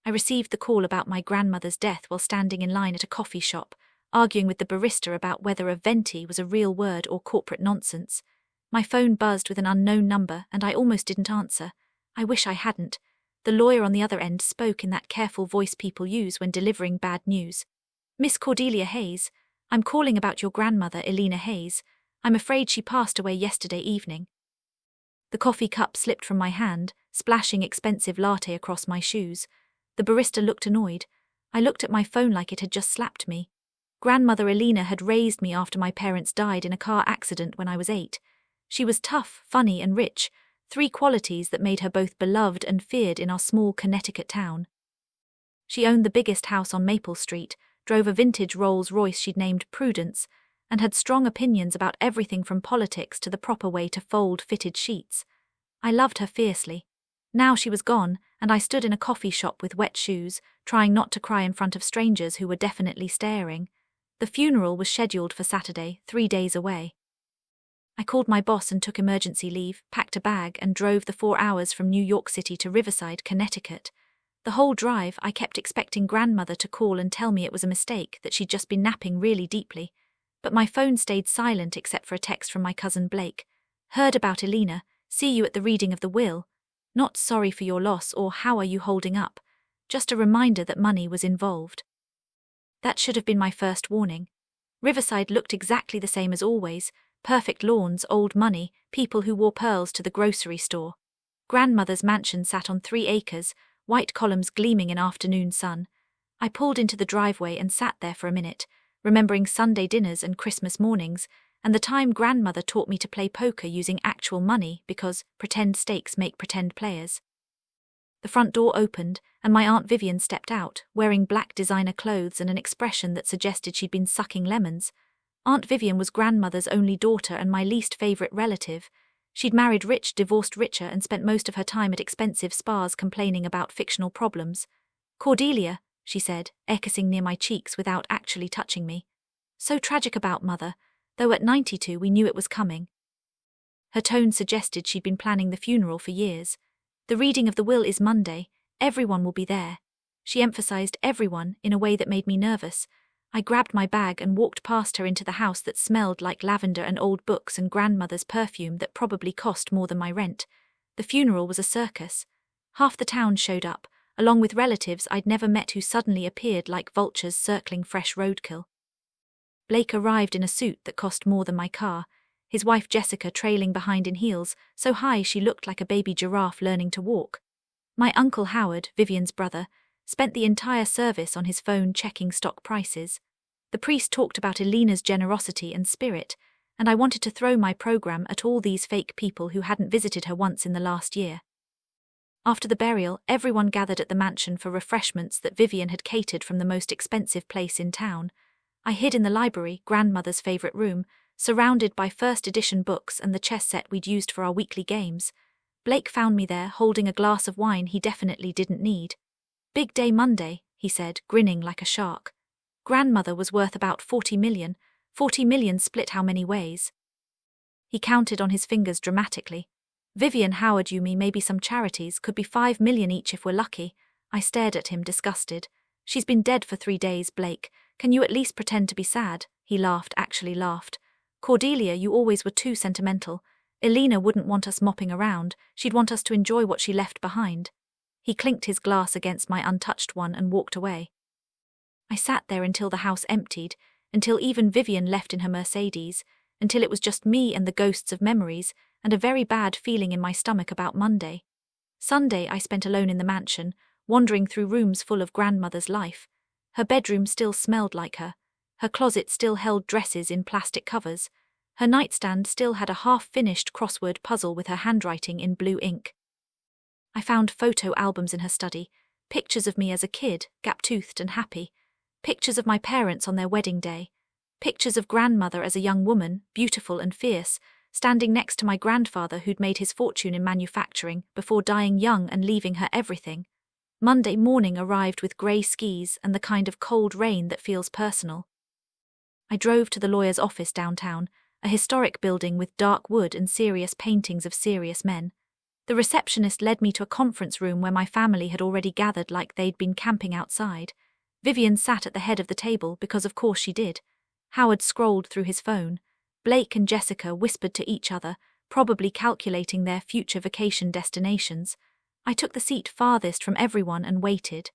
I received the call about my grandmother's death while standing in line at a coffee shop, arguing with the barista about whether a venti was a real word or corporate nonsense. My phone buzzed with an unknown number and I almost didn't answer. I wish I hadn't. The lawyer on the other end spoke in that careful voice people use when delivering bad news. "Miss Cordelia Hayes, I'm calling about your grandmother, Elena Hayes. I'm afraid she passed away yesterday evening." The coffee cup slipped from my hand, splashing expensive latte across my shoes. The barista looked annoyed. I looked at my phone like it had just slapped me. Grandmother Elena had raised me after my parents died in a car accident when I was 8. She was tough, funny, and rich, 3 qualities that made her both beloved and feared in our small Connecticut town. She owned the biggest house on Maple Street, drove a vintage Rolls-Royce she'd named Prudence, and had strong opinions about everything from politics to the proper way to fold fitted sheets. I loved her fiercely. Now she was gone, and I stood in a coffee shop with wet shoes, trying not to cry in front of strangers who were definitely staring. The funeral was scheduled for Saturday, 3 days away. I called my boss and took emergency leave, packed a bag, and drove the 4 hours from New York City to Riverside, Connecticut. The whole drive, I kept expecting grandmother to call and tell me it was a mistake, that she'd just been napping really deeply. But my phone stayed silent except for a text from my cousin Blake. "Heard about Elena, see you at the reading of the will. Not sorry for your loss or how are you holding up. Just a reminder that money was involved." That should have been my first warning. Riverside looked exactly the same as always. Perfect lawns, old money, people who wore pearls to the grocery store. Grandmother's mansion sat on 3 acres, white columns gleaming in afternoon sun. I pulled into the driveway and sat there for a minute, remembering Sunday dinners and Christmas mornings, and the time grandmother taught me to play poker using actual money because pretend stakes make pretend players. The front door opened, and my Aunt Vivian stepped out, wearing black designer clothes and an expression that suggested she'd been sucking lemons. Aunt Vivian was grandmother's only daughter and my least favorite relative. She'd married rich, divorced richer, and spent most of her time at expensive spas complaining about fictional problems. "Cordelia," she said, kissing near my cheeks without actually touching me. "So tragic about mother, though at 92 we knew it was coming." Her tone suggested she'd been planning the funeral for years. "The reading of the will is Monday. Everyone will be there." She emphasized everyone in a way that made me nervous. I grabbed my bag and walked past her into the house that smelled like lavender and old books and grandmother's perfume that probably cost more than my rent. The funeral was a circus. Half the town showed up, along with relatives I'd never met who suddenly appeared like vultures circling fresh roadkill. Blake arrived in a suit that cost more than my car, his wife Jessica trailing behind in heels, so high she looked like a baby giraffe learning to walk. My Uncle Howard, Vivian's brother, spent the entire service on his phone checking stock prices. The priest talked about Elena's generosity and spirit, and I wanted to throw my program at all these fake people who hadn't visited her once in the last year. After the burial, everyone gathered at the mansion for refreshments that Vivian had catered from the most expensive place in town. I hid in the library, grandmother's favorite room, surrounded by first edition books and the chess set we'd used for our weekly games. Blake found me there, holding a glass of wine he definitely didn't need. "Big day Monday," he said, grinning like a shark. "Grandmother was worth about 40 million. 40 million split how many ways?" He counted on his fingers dramatically. "Vivian Howard, you me, maybe some charities, could be 5 million each if we're lucky." I stared at him, disgusted. "She's been dead for 3 days, Blake. Can you at least pretend to be sad?" He laughed, actually laughed. "Cordelia, you always were too sentimental. Elena wouldn't want us mopping around. She'd want us to enjoy what she left behind." He clinked his glass against my untouched one and walked away. I sat there until the house emptied, until even Vivian left in her Mercedes, until it was just me and the ghosts of memories, and a very bad feeling in my stomach about Monday. Sunday I spent alone in the mansion, wandering through rooms full of grandmother's life. Her bedroom still smelled like her. Her closet still held dresses in plastic covers. Her nightstand still had a half-finished crossword puzzle with her handwriting in blue ink. I found photo albums in her study, pictures of me as a kid, gap-toothed and happy, pictures of my parents on their wedding day, pictures of grandmother as a young woman, beautiful and fierce, standing next to my grandfather who'd made his fortune in manufacturing before dying young and leaving her everything. Monday morning arrived with grey skis and the kind of cold rain that feels personal. I drove to the lawyer's office downtown, a historic building with dark wood and serious paintings of serious men. The receptionist led me to a conference room where my family had already gathered like they'd been camping outside. Vivian sat at the head of the table because of course she did. Howard scrolled through his phone. Blake and Jessica whispered to each other, probably calculating their future vacation destinations. I took the seat farthest from everyone and waited.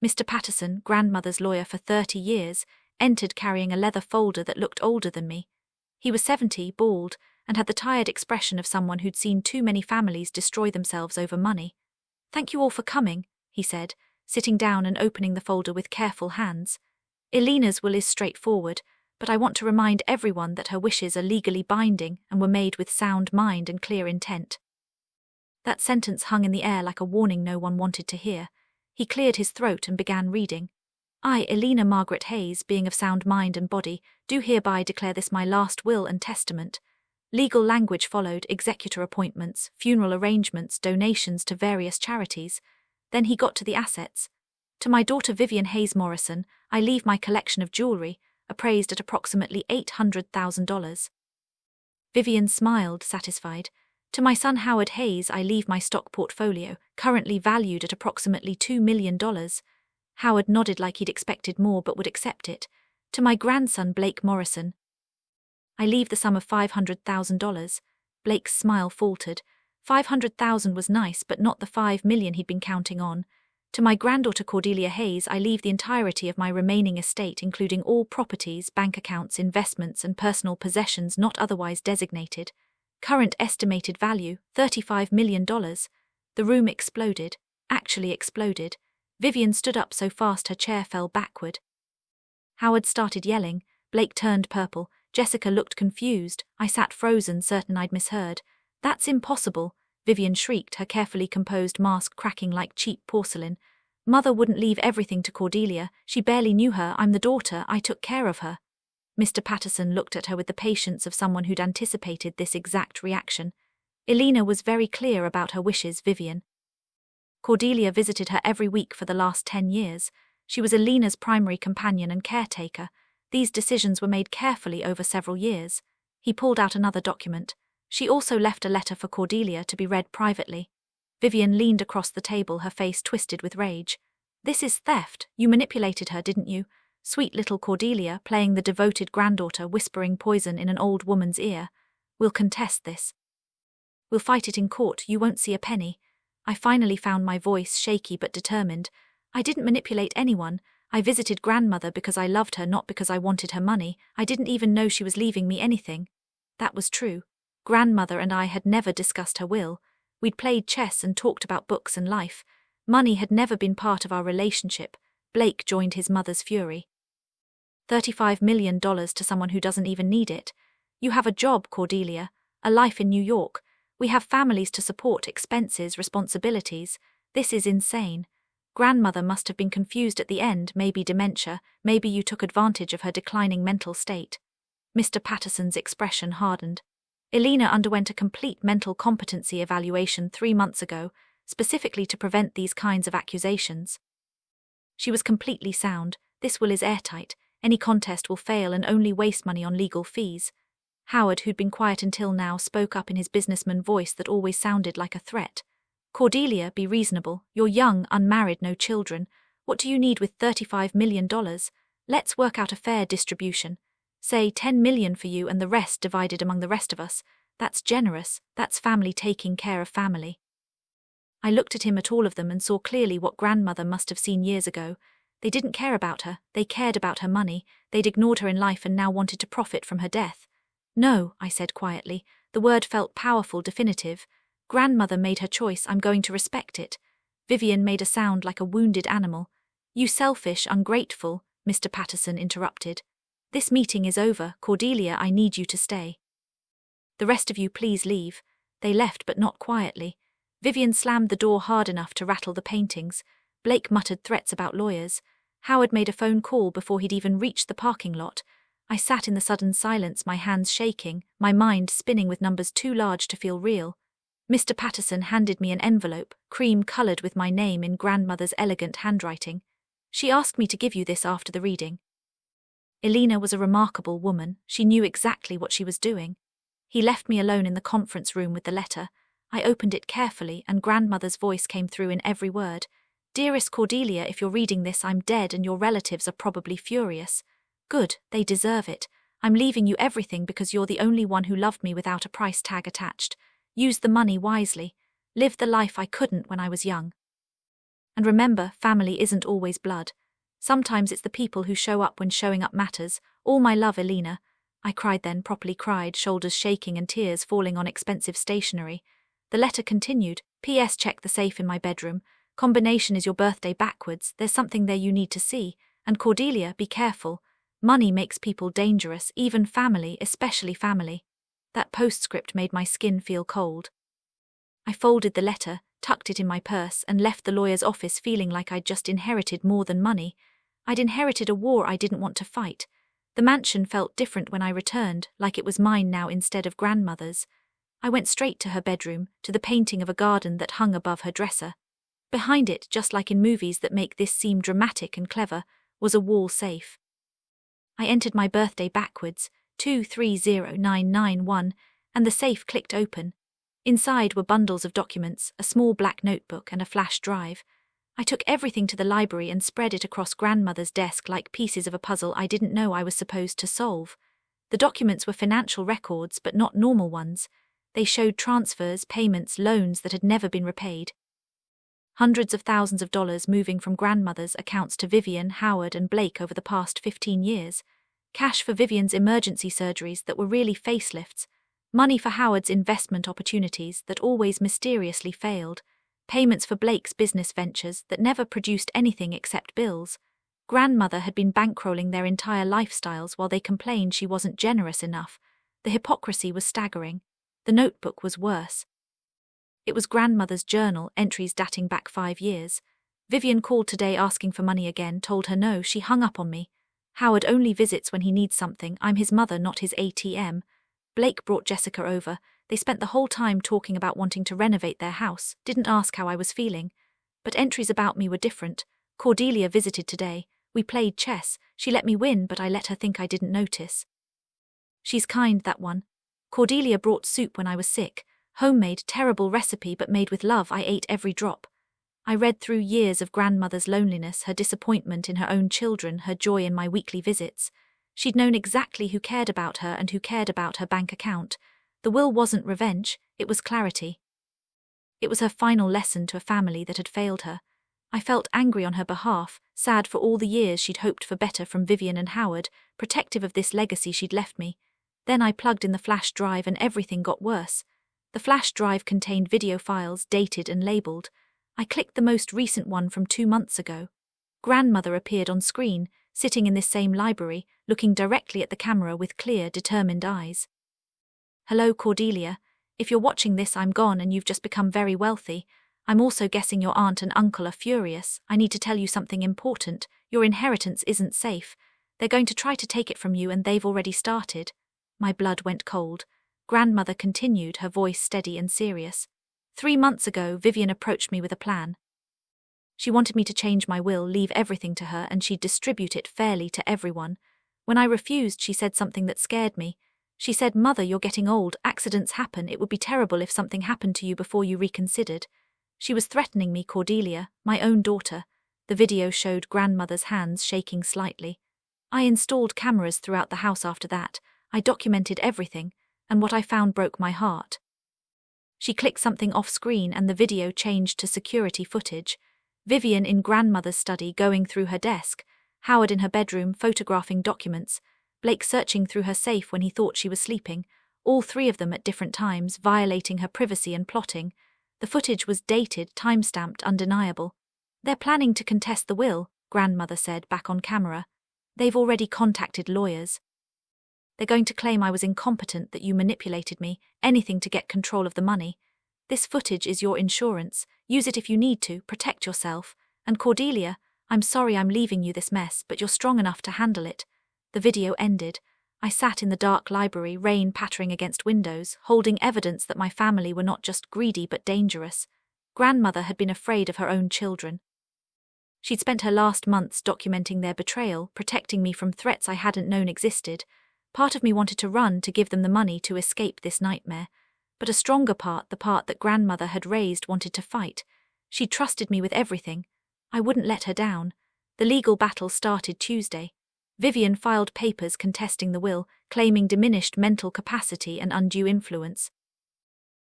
Mr. Patterson, grandmother's lawyer for 30 years, entered carrying a leather folder that looked older than me. He was 70, bald, and had the tired expression of someone who'd seen too many families destroy themselves over money. "Thank you all for coming," he said, sitting down and opening the folder with careful hands. "Elena's will is straightforward, but I want to remind everyone that her wishes are legally binding and were made with sound mind and clear intent." That sentence hung in the air like a warning no one wanted to hear. He cleared his throat and began reading. "I, Elena Margaret Hayes, being of sound mind and body, do hereby declare this my last will and testament." Legal language followed, executor appointments, funeral arrangements, donations to various charities. Then he got to the assets. "To my daughter Vivian Hayes Morrison, I leave my collection of jewelry, appraised at approximately $800,000. Vivian smiled, satisfied. "To my son Howard Hayes, I leave my stock portfolio, currently valued at approximately $2 million. Howard nodded like he'd expected more but would accept it. "To my grandson Blake Morrison, I leave the sum of $500,000. Blake's smile faltered. 500,000 was nice, but not the 5 million he'd been counting on. "To my granddaughter Cordelia Hayes, I leave the entirety of my remaining estate, including all properties, bank accounts, investments, and personal possessions not otherwise designated. Current estimated value, $35 million. The room exploded. Actually exploded. Vivian stood up so fast her chair fell backward. Howard started yelling. Blake turned purple. Jessica looked confused. I sat frozen, certain I'd misheard. "That's impossible," Vivian shrieked, her carefully composed mask cracking like cheap porcelain. "Mother wouldn't leave everything to Cordelia. She barely knew her. I'm the daughter. I took care of her." Mr. Patterson looked at her with the patience of someone who'd anticipated this exact reaction. "Elena was very clear about her wishes, Vivian. Cordelia visited her every week for the last 10 years. She was Elena's primary companion and caretaker. These decisions were made carefully over several years." He pulled out another document. "She also left a letter for Cordelia to be read privately." Vivian leaned across the table, her face twisted with rage. "This is theft. You manipulated her, didn't you? Sweet little Cordelia, playing the devoted granddaughter, whispering poison in an old woman's ear. We'll contest this. We'll fight it in court. You won't see a penny." I finally found my voice, shaky but determined. "I didn't manipulate anyone. I visited grandmother because I loved her, not because I wanted her money. I didn't even know she was leaving me anything." That was true. Grandmother and I had never discussed her will. We'd played chess and talked about books and life. Money had never been part of our relationship. Blake joined his mother's fury. $35 million to someone who doesn't even need it. "You have a job, Cordelia. A life in New York. We have families to support, expenses, responsibilities. This is insane." Grandmother must have been confused at the end, maybe dementia, maybe you took advantage of her declining mental state. Mr. Patterson's expression hardened. "Elena underwent a complete mental competency evaluation 3 months ago, specifically to prevent these kinds of accusations. She was completely sound. This will is airtight. Any contest will fail and only waste money on legal fees." Howard, who'd been quiet until now, spoke up in his businessman voice that always sounded like a threat. "Cordelia, be reasonable. You're young, unmarried, no children. What do you need with $35 million? Let's work out a fair distribution. Say 10 million for you and the rest divided among the rest of us. That's generous. That's family taking care of family." I looked at him, at all of them, and saw clearly what grandmother must have seen years ago. They didn't care about her. They cared about her money. They'd ignored her in life and now wanted to profit from her death. "No," I said quietly. The word felt powerful, definitive. "Grandmother made her choice. I'm going to respect it." Vivian made a sound like a wounded animal. "You selfish, ungrateful," Mr. Patterson interrupted. "This meeting is over. Cordelia, I need you to stay. The rest of you please leave." They left, but not quietly. Vivian slammed the door hard enough to rattle the paintings. Blake muttered threats about lawyers. Howard made a phone call before he'd even reached the parking lot. I sat in the sudden silence, my hands shaking, my mind spinning with numbers too large to feel real. Mr. Patterson handed me an envelope, cream-coloured with my name in grandmother's elegant handwriting. "She asked me to give you this after the reading." Elena was a remarkable woman. She knew exactly what she was doing. He left me alone in the conference room with the letter. I opened it carefully, and grandmother's voice came through in every word. "Dearest Cordelia, if you're reading this, I'm dead and your relatives are probably furious. Good, they deserve it. I'm leaving you everything because you're the only one who loved me without a price tag attached. Use the money wisely. Live the life I couldn't when I was young. And remember, family isn't always blood. Sometimes it's the people who show up when showing up matters. All my love, Elena." I cried then, properly cried, shoulders shaking and tears falling on expensive stationery. The letter continued, "P.S. Check the safe in my bedroom. Combination is your birthday backwards. There's something there you need to see. And Cordelia, be careful. Money makes people dangerous, even family, especially family." That postscript made my skin feel cold. I folded the letter, tucked it in my purse, and left the lawyer's office feeling like I'd just inherited more than money. I'd inherited a war I didn't want to fight. The mansion felt different when I returned, like it was mine now instead of grandmother's. I went straight to her bedroom, to the painting of a garden that hung above her dresser. Behind it, just like in movies that make this seem dramatic and clever, was a wall safe. I entered my birthday backwards, 230991, and the safe clicked open. Inside were bundles of documents, a small black notebook, and a flash drive. I took everything to the library and spread it across grandmother's desk like pieces of a puzzle I didn't know I was supposed to solve. The documents were financial records, but not normal ones. They showed transfers, payments, loans that had never been repaid. Hundreds of thousands of dollars moving from grandmother's accounts to Vivian, Howard, and Blake over the past 15 years. Cash for Vivian's emergency surgeries that were really facelifts. Money for Howard's investment opportunities that always mysteriously failed. Payments for Blake's business ventures that never produced anything except bills. Grandmother had been bankrolling their entire lifestyles while they complained she wasn't generous enough. The hypocrisy was staggering. The notebook was worse. It was grandmother's journal, entries dating back 5 years. Vivian called today asking for money again, told her no, she hung up on me. Howard only visits when he needs something, I'm his mother, not his ATM. Blake brought Jessica over. They spent the whole time talking about wanting to renovate their house, didn't ask how I was feeling. But entries about me were different. Cordelia visited today. We played chess. She let me win, but I let her think I didn't notice. She's kind, that one. Cordelia brought soup when I was sick. Homemade, terrible recipe, but made with love. I ate every drop. I read through years of grandmother's loneliness, her disappointment in her own children, her joy in my weekly visits. She'd known exactly who cared about her and who cared about her bank account. The will wasn't revenge, it was clarity. It was her final lesson to a family that had failed her. I felt angry on her behalf, sad for all the years she'd hoped for better from Vivian and Howard, protective of this legacy she'd left me. Then I plugged in the flash drive and everything got worse. The flash drive contained video files, dated and labeled. I clicked the most recent one from 2 months ago. Grandmother appeared on screen, sitting in this same library, looking directly at the camera with clear, determined eyes. "Hello, Cordelia. If you're watching this, I'm gone and you've just become very wealthy. I'm also guessing your aunt and uncle are furious. I need to tell you something important. Your inheritance isn't safe. They're going to try to take it from you and they've already started." My blood went cold. Grandmother continued, her voice steady and serious. 3 months ago, Vivian approached me with a plan. She wanted me to change my will, leave everything to her, and she'd distribute it fairly to everyone. When I refused, she said something that scared me. She said, "Mother, you're getting old, accidents happen, it would be terrible if something happened to you before you reconsidered." She was threatening me, Cordelia, my own daughter. The video showed grandmother's hands shaking slightly. I installed cameras throughout the house after that. I documented everything, and what I found broke my heart. She clicked something off screen and the video changed to security footage. Vivian in grandmother's study going through her desk, Howard in her bedroom photographing documents, Blake searching through her safe when he thought she was sleeping, all 3 of them at different times, violating her privacy and plotting. The footage was dated, time-stamped, undeniable. "They're planning to contest the will," grandmother said, back on camera. "They've already contacted lawyers. They're going to claim I was incompetent, that you manipulated me, anything to get control of the money. This footage is your insurance. Use it if you need to, protect yourself. And Cordelia, I'm sorry I'm leaving you this mess, but you're strong enough to handle it." The video ended. I sat in the dark library, rain pattering against windows, holding evidence that my family were not just greedy but dangerous. Grandmother had been afraid of her own children. She'd spent her last months documenting their betrayal, protecting me from threats I hadn't known existed. Part of me wanted to run to give them the money to escape this nightmare. But a stronger part, the part that grandmother had raised, wanted to fight. She trusted me with everything. I wouldn't let her down. The legal battle started Tuesday. Vivian filed papers contesting the will, claiming diminished mental capacity and undue influence.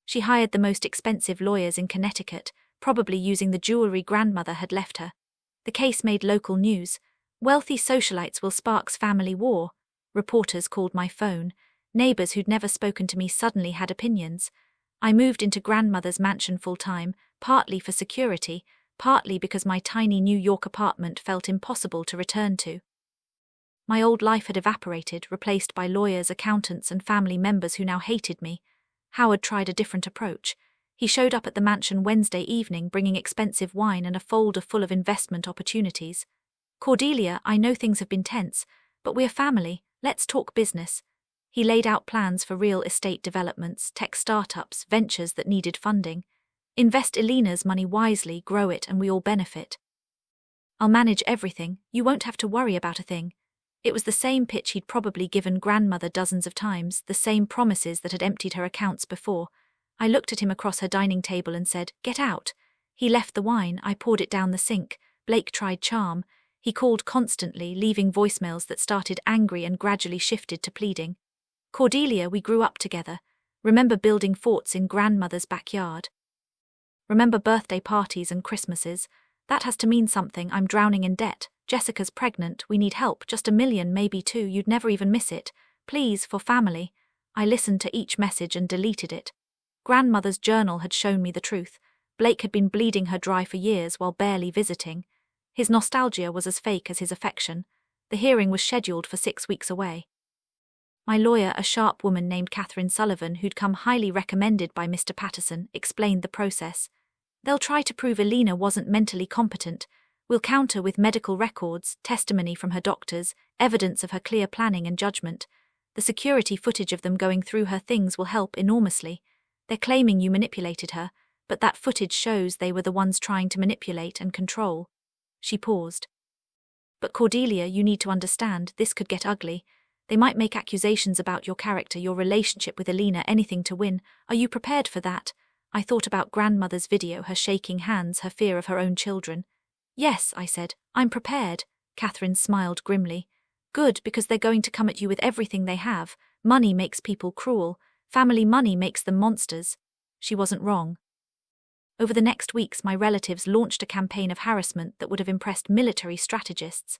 She hired the most expensive lawyers in Connecticut, probably using the jewelry grandmother had left her. The case made local news. Wealthy socialites will spark family war. Reporters called my phone. Neighbors who'd never spoken to me suddenly had opinions. I moved into grandmother's mansion full-time, partly for security, partly because my tiny New York apartment felt impossible to return to. My old life had evaporated, replaced by lawyers, accountants, and family members who now hated me. Howard tried a different approach. He showed up at the mansion Wednesday evening bringing expensive wine and a folder full of investment opportunities. "Cordelia, I know things have been tense, but we're family, let's talk business." He laid out plans for real estate developments, tech startups, ventures that needed funding. "Invest Elena's money wisely, grow it, and we all benefit. I'll manage everything, you won't have to worry about a thing." It was the same pitch he'd probably given grandmother dozens of times, the same promises that had emptied her accounts before. I looked at him across her dining table and said, "Get out." He left the wine, I poured it down the sink. Blake tried charm. He called constantly, leaving voicemails that started angry and gradually shifted to pleading. "Cordelia, we grew up together. Remember building forts in grandmother's backyard? Remember birthday parties and Christmases? That has to mean something. I'm drowning in debt. Jessica's pregnant, we need help, just $1 million, maybe $2 million, you'd never even miss it. Please, for family." I listened to each message and deleted it. Grandmother's journal had shown me the truth. Blake had been bleeding her dry for years while barely visiting. His nostalgia was as fake as his affection. The hearing was scheduled for 6 weeks away. My lawyer, a sharp woman named Catherine Sullivan, who'd come highly recommended by Mr. Patterson, explained the process. "They'll try to prove Elena wasn't mentally competent. We'll counter with medical records, testimony from her doctors, evidence of her clear planning and judgment. The security footage of them going through her things will help enormously. They're claiming you manipulated her, but that footage shows they were the ones trying to manipulate and control." She paused. "But Cordelia, you need to understand, this could get ugly. They might make accusations about your character, your relationship with Elena, anything to win. Are you prepared for that?" I thought about grandmother's video, her shaking hands, her fear of her own children. "Yes," I said, "I'm prepared." Catherine smiled grimly. "Good, because they're going to come at you with everything they have. Money makes people cruel. Family money makes them monsters." She wasn't wrong. Over the next weeks, my relatives launched a campaign of harassment that would have impressed military strategists.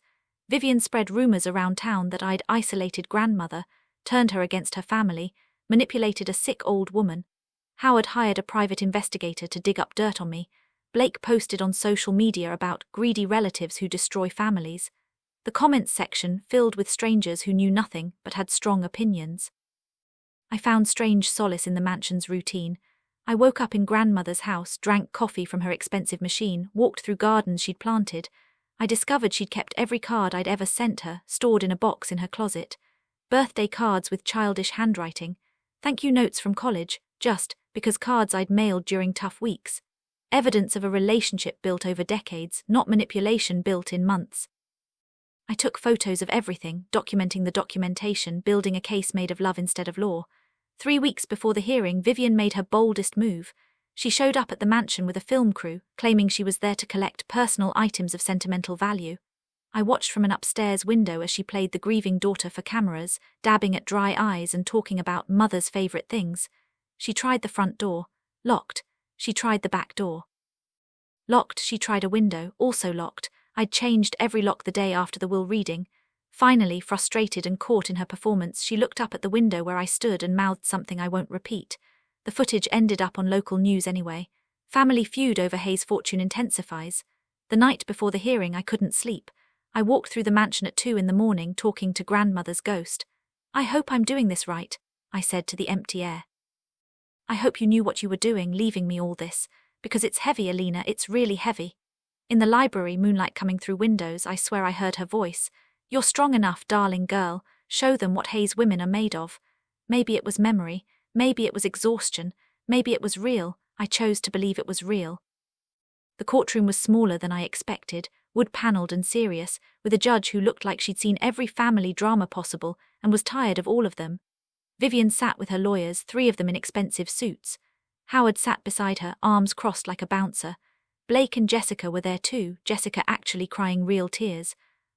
Vivian spread rumors around town that I'd isolated grandmother, turned her against her family, manipulated a sick old woman. Howard hired a private investigator to dig up dirt on me. Blake posted on social media about greedy relatives who destroy families. The comments section filled with strangers who knew nothing but had strong opinions. I found strange solace in the mansion's routine. I woke up in grandmother's house, drank coffee from her expensive machine, walked through gardens she'd planted. I discovered she'd kept every card I'd ever sent her, stored in a box in her closet. Birthday cards with childish handwriting. Thank you notes from college, just because cards I'd mailed during tough weeks. Evidence of a relationship built over decades, not manipulation built in months. I took photos of everything, documenting the documentation, building a case made of love instead of law. 3 weeks before the hearing, Vivian made her boldest move. She showed up at the mansion with a film crew, claiming she was there to collect personal items of sentimental value. I watched from an upstairs window as she played the grieving daughter for cameras, dabbing at dry eyes and talking about mother's favorite things. She tried the front door. Locked. She tried the back door. Locked. She tried a window, also locked. I'd changed every lock the day after the will reading. Finally, frustrated and caught in her performance, she looked up at the window where I stood and mouthed something I won't repeat. The footage ended up on local news anyway. Family feud over Hayes' fortune intensifies. The night before the hearing, I couldn't sleep. I walked through the mansion at 2 a.m, talking to grandmother's ghost. "I hope I'm doing this right," I said to the empty air. "I hope you knew what you were doing, leaving me all this. Because it's heavy, Elena, it's really heavy." In the library, moonlight coming through windows, I swear I heard her voice. "You're strong enough, darling girl. Show them what Hayes women are made of." Maybe it was memory, maybe it was exhaustion, maybe it was real. I chose to believe it was real. The courtroom was smaller than I expected, wood-panelled and serious, with a judge who looked like she'd seen every family drama possible and was tired of all of them. Vivian sat with her lawyers, 3 of them in expensive suits. Howard sat beside her, arms crossed like a bouncer. Blake and Jessica were there too, Jessica actually crying real tears.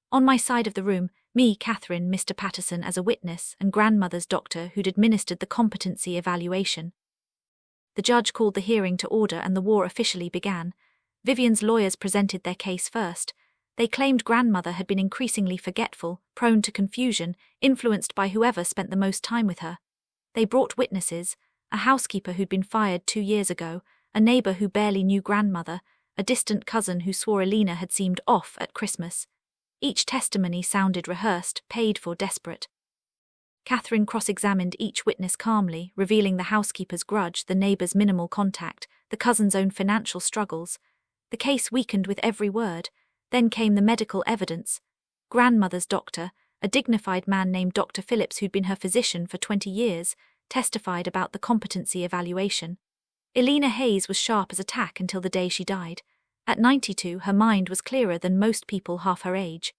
On my side of the room, me, Catherine, Mr. Patterson as a witness, and grandmother's doctor who'd administered the competency evaluation. The judge called the hearing to order and the war officially began. Vivian's lawyers presented their case first. They claimed grandmother had been increasingly forgetful, prone to confusion, influenced by whoever spent the most time with her. They brought witnesses, a housekeeper who'd been fired 2 years ago, a neighbor who barely knew grandmother, a distant cousin who swore Alina had seemed off at Christmas. Each testimony sounded rehearsed, paid for, desperate. Catherine cross-examined each witness calmly, revealing the housekeeper's grudge, the neighbor's minimal contact, the cousin's own financial struggles. The case weakened with every word. Then came the medical evidence. Grandmother's doctor, a dignified man named Dr. Phillips who'd been her physician for 20 years, testified about the competency evaluation. Alina Hayes was sharp as a tack until the day she died. At 92, her mind was clearer than most people half her age.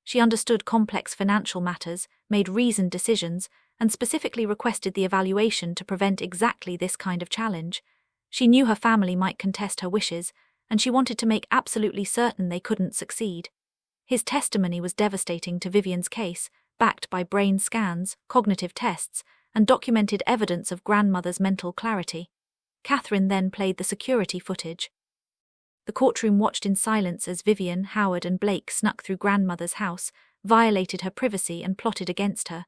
She understood complex financial matters, made reasoned decisions, and specifically requested the evaluation to prevent exactly this kind of challenge. She knew her family might contest her wishes, and she wanted to make absolutely certain they couldn't succeed. His testimony was devastating to Vivian's case, backed by brain scans, cognitive tests, and documented evidence of grandmother's mental clarity. Catherine then played the security footage. The courtroom watched in silence as Vivian, Howard, and Blake snuck through grandmother's house, violated her privacy, and plotted against her.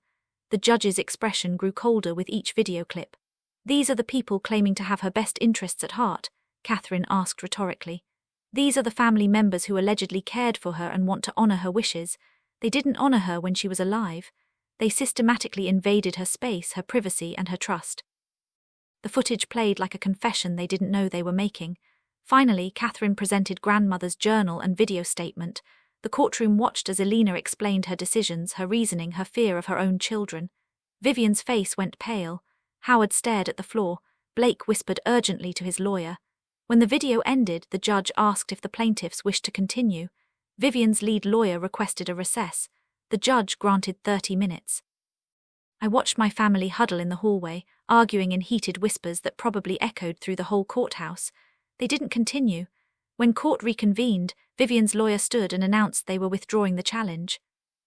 The judge's expression grew colder with each video clip. "These are the people claiming to have her best interests at heart?" Catherine asked rhetorically. "These are the family members who allegedly cared for her and want to honor her wishes. They didn't honor her when she was alive. They systematically invaded her space, her privacy, and her trust." The footage played like a confession they didn't know they were making. Finally, Catherine presented grandmother's journal and video statement. The courtroom watched as Alina explained her decisions, her reasoning, her fear of her own children. Vivian's face went pale. Howard stared at the floor. Blake whispered urgently to his lawyer. When the video ended, the judge asked if the plaintiffs wished to continue. Vivian's lead lawyer requested a recess. The judge granted 30 minutes. I watched my family huddle in the hallway, arguing in heated whispers that probably echoed through the whole courthouse. They didn't continue. When court reconvened, Vivian's lawyer stood and announced they were withdrawing the challenge.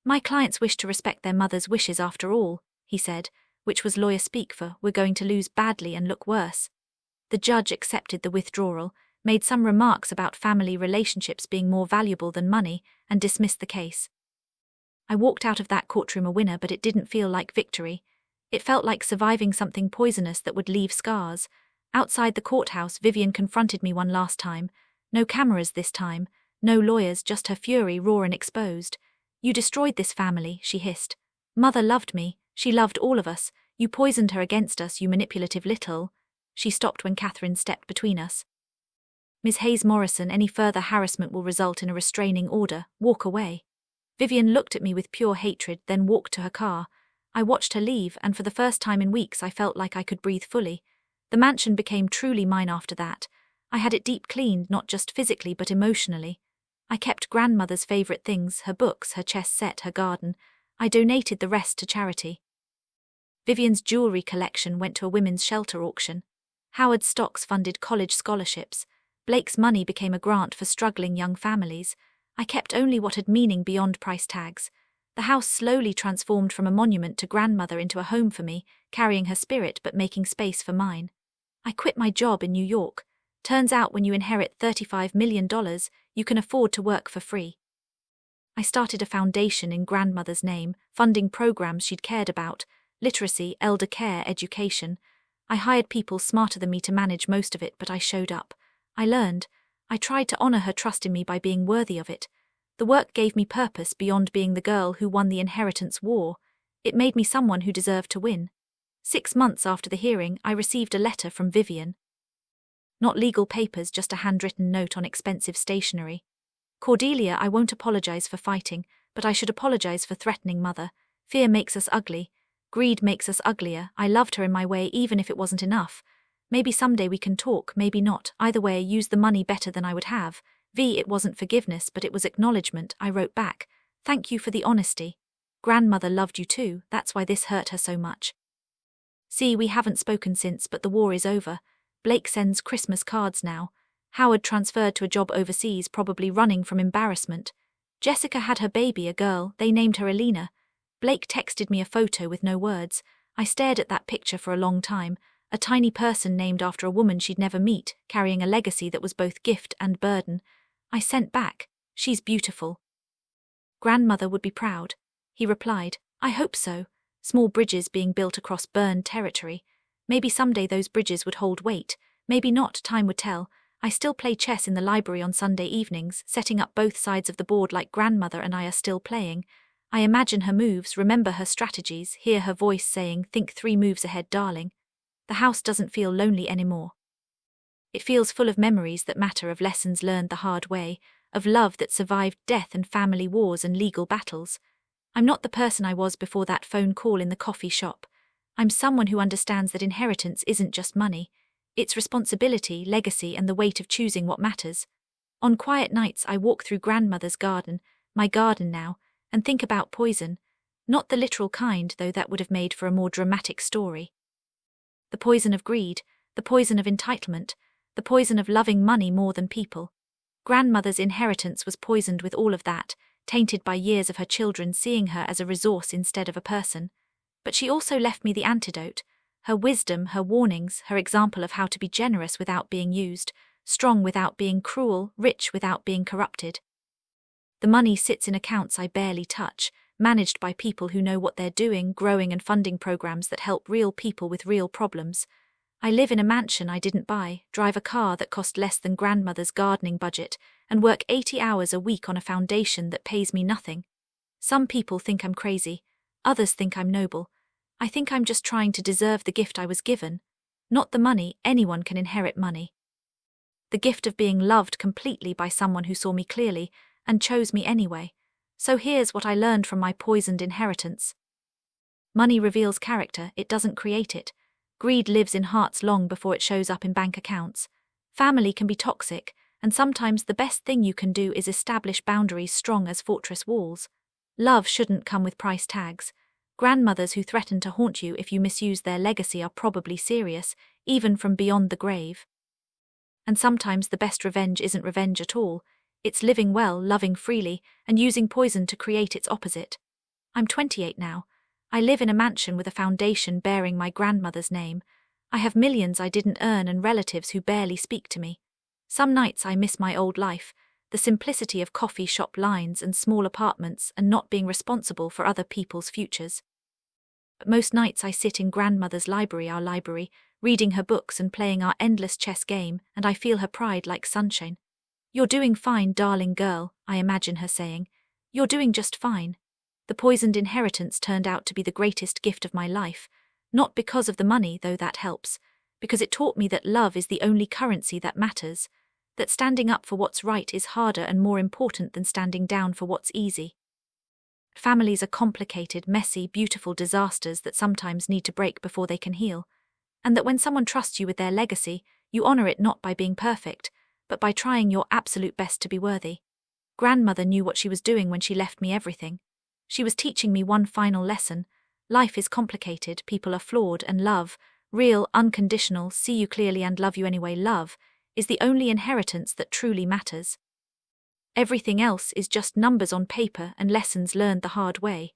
"My clients wish to respect their mother's wishes after all," he said, which was lawyer speak for "we're going to lose badly and look worse." The judge accepted the withdrawal, made some remarks about family relationships being more valuable than money, and dismissed the case. I walked out of that courtroom a winner, but it didn't feel like victory. It felt like surviving something poisonous that would leave scars. Outside the courthouse, Vivian confronted me one last time. No cameras this time, no lawyers, just her fury raw and exposed. "You destroyed this family," she hissed. "Mother loved me. She loved all of us. You poisoned her against us, you manipulative little—" She stopped when Catherine stepped between us. "Ms. Hayes Morrison, any further harassment will result in a restraining order. Walk away." Vivian looked at me with pure hatred, then walked to her car. I watched her leave, and for the first time in weeks I felt like I could breathe fully. The mansion became truly mine after that. I had it deep cleaned, not just physically but emotionally. I kept grandmother's favorite things, her books, her chess set, her garden. I donated the rest to charity. Vivian's jewelry collection went to a women's shelter auction. Howard's stocks funded college scholarships. Blake's money became a grant for struggling young families. I kept only what had meaning beyond price tags. The house slowly transformed from a monument to grandmother into a home for me, carrying her spirit but making space for mine. I quit my job in New York. Turns out when you inherit $35 million, you can afford to work for free. I started a foundation in grandmother's name, funding programs she'd cared about: literacy, elder care, education. I hired people smarter than me to manage most of it, but I showed up. I learned. I tried to honor her trust in me by being worthy of it. The work gave me purpose beyond being the girl who won the inheritance war. It made me someone who deserved to win. 6 months after the hearing, I received a letter from Vivian. Not legal papers, just a handwritten note on expensive stationery. "Cordelia, I won't apologize for fighting, but I should apologize for threatening Mother. Fear makes us ugly. Greed makes us uglier. I loved her in my way even if it wasn't enough. Maybe someday we can talk, maybe not. Either way, I used the money better than I would have. It wasn't forgiveness, but it was acknowledgement." I wrote back. "Thank you for the honesty. Grandmother loved you too, that's why this hurt her so much." See, we haven't spoken since, but the war is over. Blake sends Christmas cards now. Howard transferred to a job overseas, probably running from embarrassment. Jessica had her baby, a girl, they named her Alina. Blake texted me a photo with no words. I stared at that picture for a long time, a tiny person named after a woman she'd never meet, carrying a legacy that was both gift and burden. I sent back, "She's beautiful. Grandmother would be proud." He replied, "I hope so." Small bridges being built across burned territory. Maybe someday those bridges would hold weight, maybe not, time would tell. I still play chess in the library on Sunday evenings, setting up both sides of the board like grandmother and I are still playing. I imagine her moves, remember her strategies, hear her voice saying, "Think 3 moves ahead, darling." The house doesn't feel lonely anymore. It feels full of memories that matter, of lessons learned the hard way, of love that survived death and family wars and legal battles. I'm not the person I was before that phone call in the coffee shop. I'm someone who understands that inheritance isn't just money. It's responsibility, legacy, and the weight of choosing what matters. On quiet nights I walk through grandmother's garden, my garden now, and think about poison. Not the literal kind, though that would have made for a more dramatic story. The poison of greed, the poison of entitlement, the poison of loving money more than people. Grandmother's inheritance was poisoned with all of that, tainted by years of her children seeing her as a resource instead of a person. But she also left me the antidote. Her wisdom, her warnings, her example of how to be generous without being used, strong without being cruel, rich without being corrupted. The money sits in accounts I barely touch, managed by people who know what they're doing, growing and funding programs that help real people with real problems. I live in a mansion I didn't buy, drive a car that cost less than grandmother's gardening budget, and work 80 hours a week on a foundation that pays me nothing. Some people think I'm crazy, others think I'm noble. I think I'm just trying to deserve the gift I was given. Not the money, anyone can inherit money. The gift of being loved completely by someone who saw me clearly, and chose me anyway. So here's what I learned from my poisoned inheritance. Money reveals character, it doesn't create it. Greed lives in hearts long before it shows up in bank accounts. Family can be toxic, and sometimes the best thing you can do is establish boundaries strong as fortress walls. Love shouldn't come with price tags. Grandmothers who threaten to haunt you if you misuse their legacy are probably serious, even from beyond the grave. And sometimes the best revenge isn't revenge at all. It's living well, loving freely, and using poison to create its opposite. I'm 28 now. I live in a mansion with a foundation bearing my grandmother's name. I have millions I didn't earn and relatives who barely speak to me. Some nights I miss my old life, the simplicity of coffee shop lines and small apartments and not being responsible for other people's futures. But most nights I sit in grandmother's library, our library, reading her books and playing our endless chess game, and I feel her pride like sunshine. "You're doing fine, darling girl," I imagine her saying. "You're doing just fine." The poisoned inheritance turned out to be the greatest gift of my life, not because of the money, though that helps, because it taught me that love is the only currency that matters, that standing up for what's right is harder and more important than standing down for what's easy. Families are complicated, messy, beautiful disasters that sometimes need to break before they can heal, and that when someone trusts you with their legacy, you honor it not by being perfect, but by trying your absolute best to be worthy. Grandmother knew what she was doing when she left me everything. She was teaching me one final lesson. Life is complicated, people are flawed, and love, real, unconditional, see you clearly and love you anyway love, is the only inheritance that truly matters. Everything else is just numbers on paper and lessons learned the hard way.